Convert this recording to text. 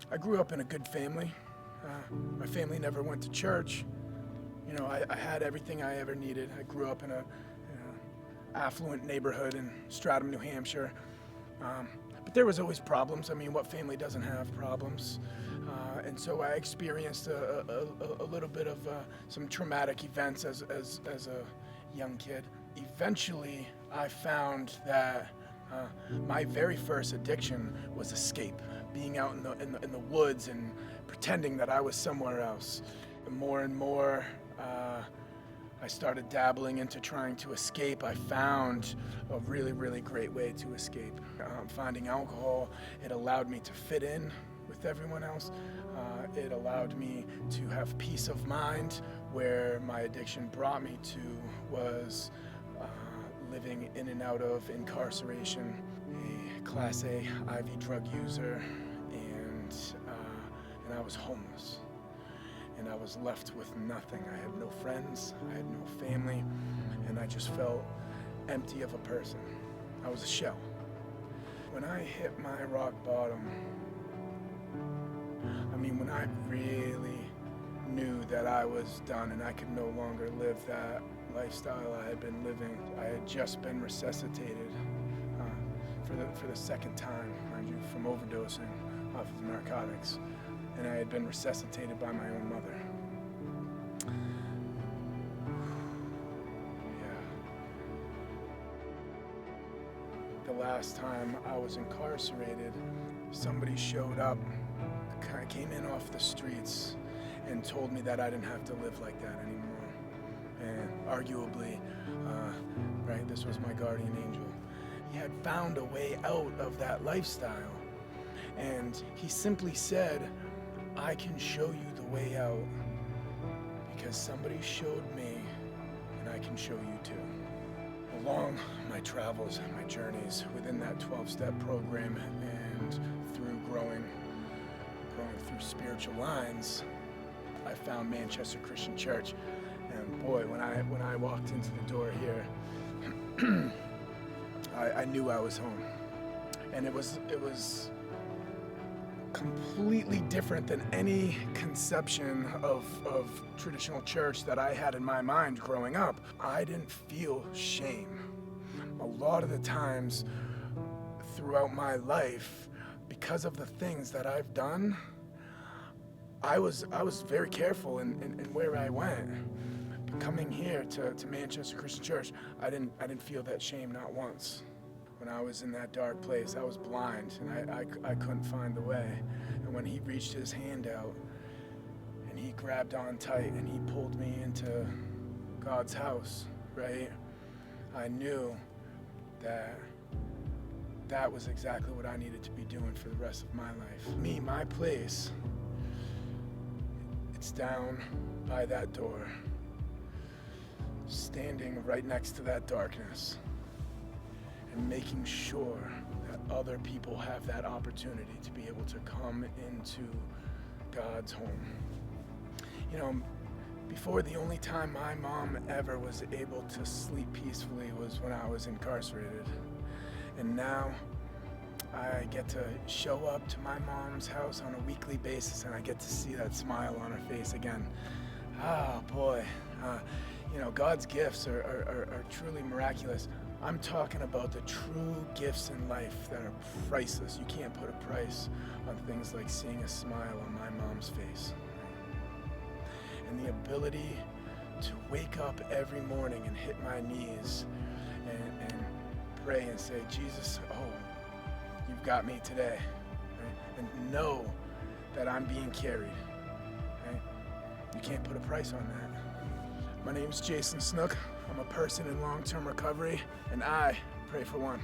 I grew up in a good family. My family never went to church. You know, I had everything I ever needed. I grew up in a affluent neighborhood in Stratham, New Hampshire. But there was always problems. I mean, what family doesn't have problems? And so I experienced a little bit of some traumatic events as a young kid. Eventually, I found that my very first addiction was escape, being out in the woods and pretending that I was somewhere else. And more, I started dabbling into trying to escape. I found a really great way to escape. Finding alcohol, it allowed me to fit in with everyone else. It allowed me to have peace of mind. Where my addiction brought me to was living in and out of incarceration, a Class A IV drug user, and I was homeless. And I was left with nothing. I had no friends, I had no family, and I just felt empty of a person. I was a shell. When I hit my rock bottom, I mean, when I really knew that I was done and I could no longer live that lifestyle I had been living, I had just been resuscitated for the second time, mind you, from overdosing off of narcotics. And I had been resuscitated by my own mother. Yeah. The last time I was incarcerated, somebody showed up, kind of came in off the streets and told me that I didn't have to live like that anymore. And arguably, right, this was my guardian angel. He had found a way out of that lifestyle. And he simply said, I can show you the way out because somebody showed me, and I can show you too. Along my travels and my journeys within that 12-step program and through growing through spiritual lines, I found Manchester Christian Church. And boy, when I walked into the door here, I knew I was home. And it was completely different than any conception of traditional church that I had in my mind growing up. I didn't feel shame. A lot of the times throughout my life, because of the things that I've done, I was very careful in where I went. But coming here to Manchester Christian Church, I didn't feel that shame, not once. When I was in that dark place, I was blind and I couldn't find the way. And when he reached his hand out and he grabbed on tight and he pulled me into God's house, right? I knew that was exactly what I needed to be doing for the rest of my life. Me, my place, it's down by that door, standing right next to that darkness, and making sure that other people have that opportunity to be able to come into God's home. You know, before, the only time my mom ever was able to sleep peacefully was when I was incarcerated. And now I get to show up to my mom's house on a weekly basis and I get to see that smile on her face again. Oh boy, you know, God's gifts are truly miraculous. I'm talking about the true gifts in life that are priceless. You can't put a price on things like seeing a smile on my mom's face. And the ability to wake up every morning and hit my knees and pray and say, Jesus, oh, you've got me today. Right? And know that I'm being carried. Right? You can't put a price on that. My name's Jason Snook. I'm a person in long-term recovery, and I pray for one.